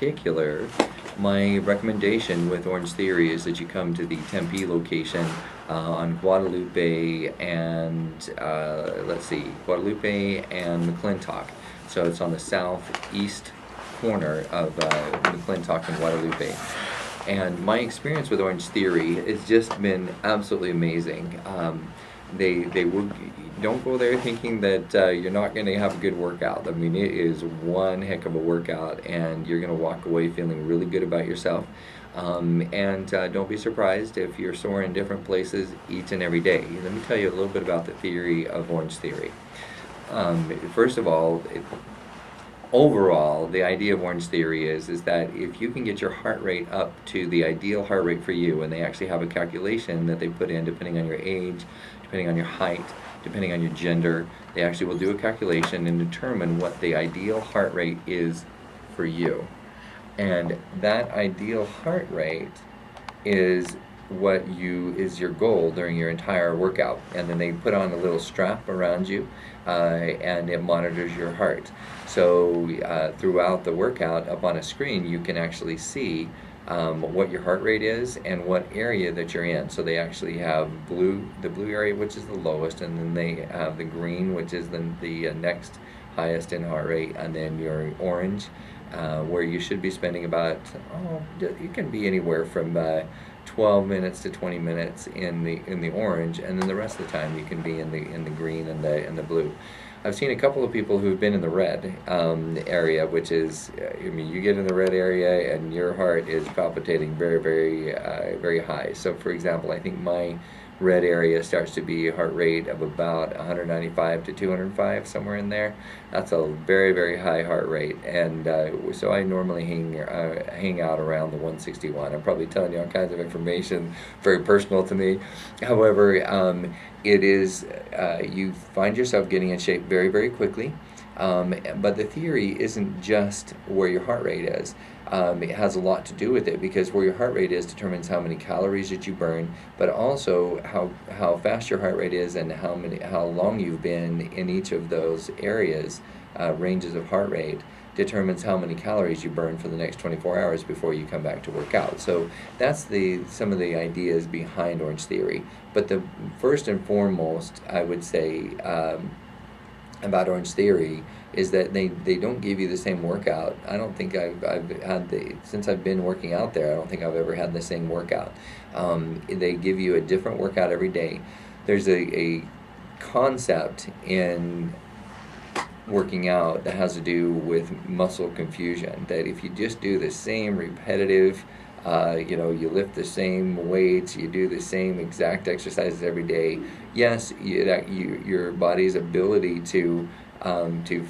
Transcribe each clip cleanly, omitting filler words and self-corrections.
particular, my recommendation with Orange Theory is that you come to the Tempe location on Guadalupe and Guadalupe and McClintock. So it's on the southeast corner of McClintock and Guadalupe. And my experience with Orange Theory has just been absolutely amazing. They will, don't go there thinking that you're not going to have a good workout. I mean, it is one heck of a workout, and you're going to walk away feeling really good about yourself. And don't be surprised if you're sore in different places each and every day. Let me tell you a little bit about the theory of Orange Theory. First of all, overall, the idea of Orange Theory is that if you can get your heart rate up to the ideal heart rate for you, and they actually have a calculation that they put in depending on your age, depending on your height, depending on your gender, they actually will do a calculation and determine what the ideal heart rate is for you. And that ideal heart rate is is your goal during your entire workout. And then they put on a little strap around you and it monitors your heart. So throughout the workout, up on a screen, you can actually see what your heart rate is and what area that you're in. So they actually have the blue area, which is the lowest, and then they have the green, which is the next highest in heart rate, and then your orange, where you should be spending about, you can be anywhere from 12 minutes to 20 minutes in the orange, and then the rest of the time you can be in the green and the blue. I've seen a couple of people who've been in the red area, which is, I mean, you get in the red area and your heart is palpitating very, very, very high. So, for example, I think my red area starts to be a heart rate of about 195 to 205, somewhere in there. That's a very, very high heart rate, and so I normally hang out around the 161. I'm probably telling you all kinds of information, very personal to me. However, it is, you find yourself getting in shape very, very quickly. But the theory isn't just where your heart rate is. It has a lot to do with it, because where your heart rate is determines how many calories that you burn, but also how fast your heart rate is and how long you've been in each of those areas, ranges of heart rate, determines how many calories you burn for the next 24 hours before you come back to work out. So that's some of the ideas behind Orange Theory. But the first and foremost, I would say, about Orange Theory is that they don't give you the same workout. I don't think I've had since I've been working out there, I don't think I've ever had the same workout. They give you a different workout every day. There's a concept in working out that has to do with muscle confusion, that if you just do the same repetitive, you lift the same weights, you do the same exact exercises every day, yes, your body's ability to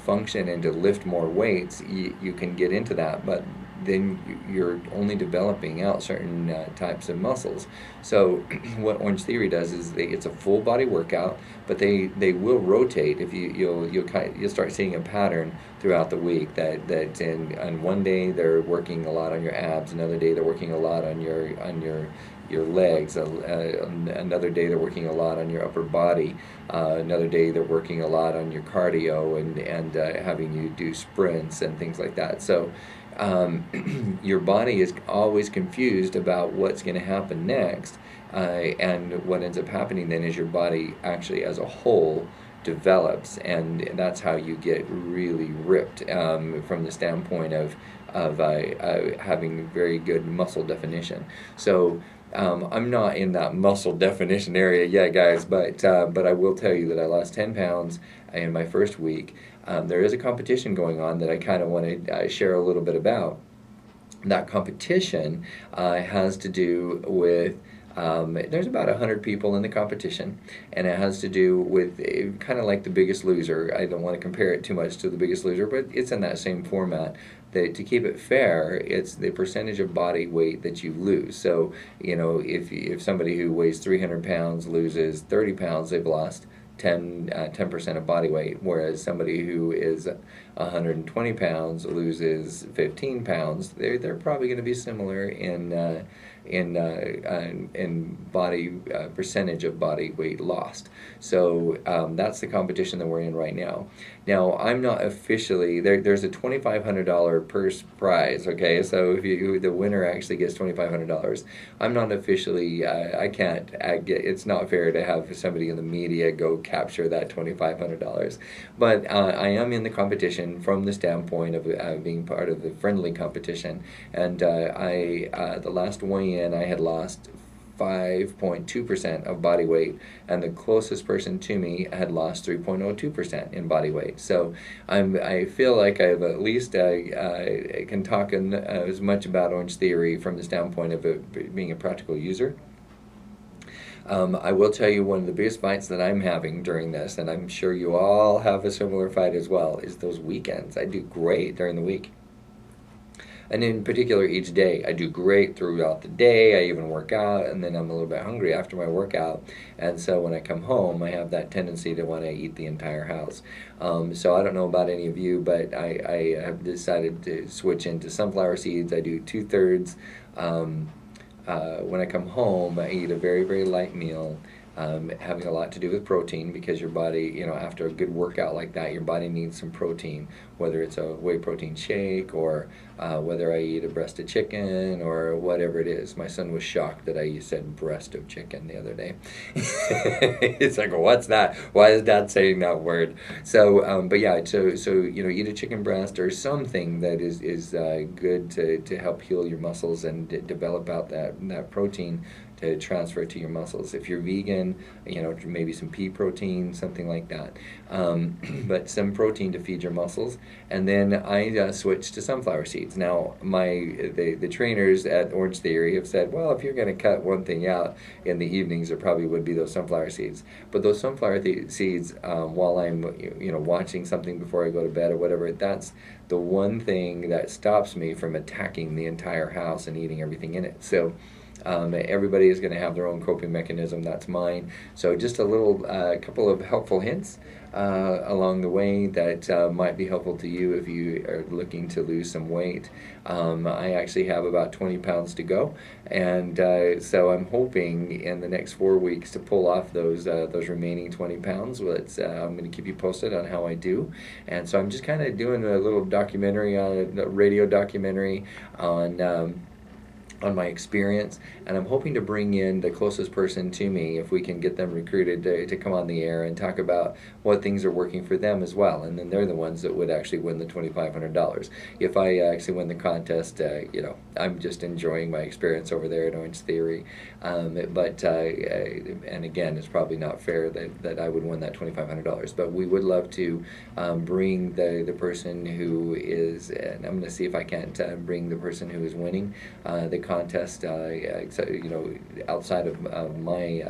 function and to lift more weights, you can get into that, but then you're only developing out certain types of muscles. So what Orange Theory does is it's a full body workout, but they will rotate. If you'll start seeing a pattern throughout the week that on one day they're working a lot on your abs, another day they're working a lot on your legs, another day they're working a lot on your upper body, another day they're working a lot on your cardio and having you do sprints and things like that. So your body is always confused about what's going to happen next, and what ends up happening then is your body actually as a whole develops, and that's how you get really ripped from the standpoint of having very good muscle definition. So I'm not in that muscle definition area yet, guys, but I will tell you that I lost 10 pounds in my first week. There is a competition going on that I kind of want to share a little bit about. That competition has to do with, there's about 100 people in the competition, and it has to do with kind of like The Biggest Loser. I don't want to compare it too much to The Biggest Loser, but it's in that same format. To keep it fair, it's the percentage of body weight that you lose. So, if somebody who weighs 300 pounds loses 30 pounds, they've lost 10% of body weight, whereas somebody who is 120 pounds loses 15 pounds, they're probably going to be similar in body percentage of body weight lost. So that's the competition that we're in right now. Now, I'm not officially there's a $2,500 purse prize. Okay, so if the winner actually gets $2,500. I'm not officially. I can't. It's not fair to have somebody in the media go capture that $2,500. But I am in the competition from the standpoint of being part of the friendly competition. And the last weigh-in, I had lost 5.2% of body weight, and the closest person to me had lost 3.02% in body weight. So I feel like I've at least I can talk as much about Orange Theory from the standpoint of being a practical user. I will tell you one of the biggest fights that I'm having during this, and I'm sure you all have a similar fight as well, is those weekends. I do great during the week. And in particular, each day, I do great throughout the day. I even work out, and then I'm a little bit hungry after my workout. And so when I come home, I have that tendency to want to eat the entire house. So I don't know about any of you, but I have decided to switch into sunflower seeds. I do 2/3. When I come home, I eat a very, very light meal. Having a lot to do with protein, because your body, after a good workout like that, your body needs some protein, whether it's a whey protein shake or whether I eat a breast of chicken or whatever it is. My son was shocked that I said breast of chicken the other day. It's like, what's that? Why is Dad saying that word? So, but yeah, so eat a chicken breast or something that is good to help heal your muscles and develop out that protein to transfer to your muscles. If you're vegan, maybe some pea protein, something like that. But some protein to feed your muscles. And then I switched to sunflower seeds. Now, the trainers at Orange Theory have said, well, if you're going to cut one thing out in the evenings, it probably would be those sunflower seeds. But those sunflower seeds, while I'm watching something before I go to bed or whatever, that's the one thing that stops me from attacking the entire house and eating everything in it. So everybody is going to have their own coping mechanism. That's mine. So just a couple of helpful hints along the way that might be helpful to you if you are looking to lose some weight. I actually have about 20 pounds to go, and so I'm hoping in the next 4 weeks to pull off those remaining 20 pounds. I'm going to keep you posted on how I do, and so I'm just kind of doing a little documentary, a radio documentary on my experience, and I'm hoping to bring in the closest person to me, if we can get them recruited to come on the air and talk about what things are working for them as well, and then they're the ones that would actually win the $2,500. If I actually win the contest, I'm just enjoying my experience over there at Orange Theory, but and again, it's probably not fair that I would win that $2,500, but we would love to bring the person who is, and I'm going to see if I can't bring the person who is winning the contest, outside of my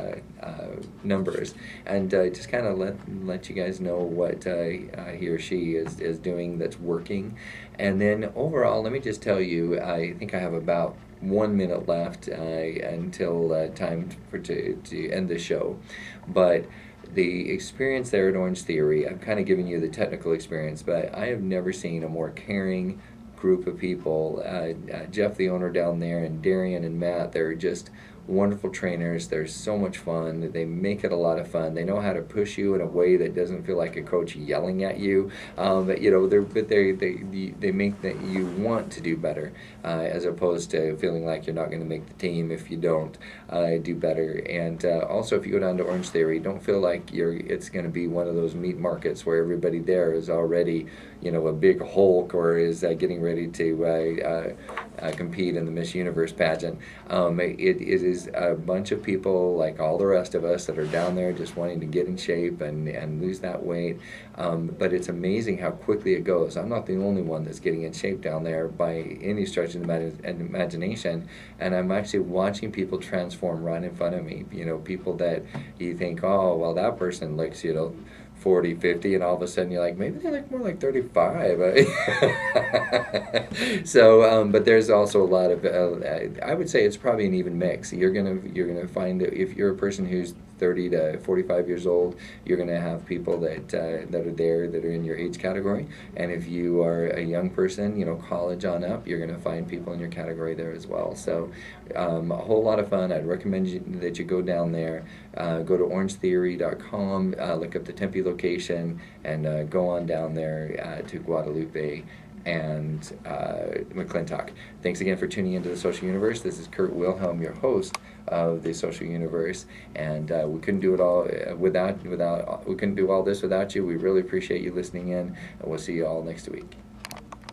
numbers, and just kind of let you guys know what he or she is doing that's working. And then overall, let me just tell you, I think I have about 1 minute left until time to end the show, but the experience there at Orange Theory, I'm kind of giving you the technical experience, but I have never seen a more caring group of people. Jeff, the owner down there, and Darian and Matt, they're just wonderful trainers. They're so much fun. They make it a lot of fun. They know how to push you in a way that doesn't feel like a coach yelling at you. They make that you want to do better, as opposed to feeling like you're not going to make the team if you don't do better. And also, if you go down to Orange Theory, don't feel like it's going to be one of those meat markets where everybody there is already a big Hulk or is getting ready to compete in the Miss Universe pageant. It is a bunch of people like all the rest of us that are down there just wanting to get in shape and lose that weight. But it's amazing how quickly it goes. I'm not the only one that's getting in shape down there by any stretch of the imagination, and I'm actually watching people transform right in front of me. People that you think, oh, well, that person looks, 40, 50, and all of a sudden you're like, maybe they look more like 35. So, but there's also a lot of, I would say it's probably an even mix. You're gonna find that if you're a person who's 30 to 45 years old, you're going to have people that are there that are in your age category. And if you are a young person, college on up, you're going to find people in your category there as well. So a whole lot of fun. I'd recommend that you go down there. Go to orangetheory.com, look up the Tempe location, and go on down there to Guadalupe and McClintock. Thanks again for tuning into the Social Universe. This is Kurt Wilhelm, your host of the Social Universe, and we couldn't do it all we couldn't do all this without you. We really appreciate you listening in, and we'll see you all next week.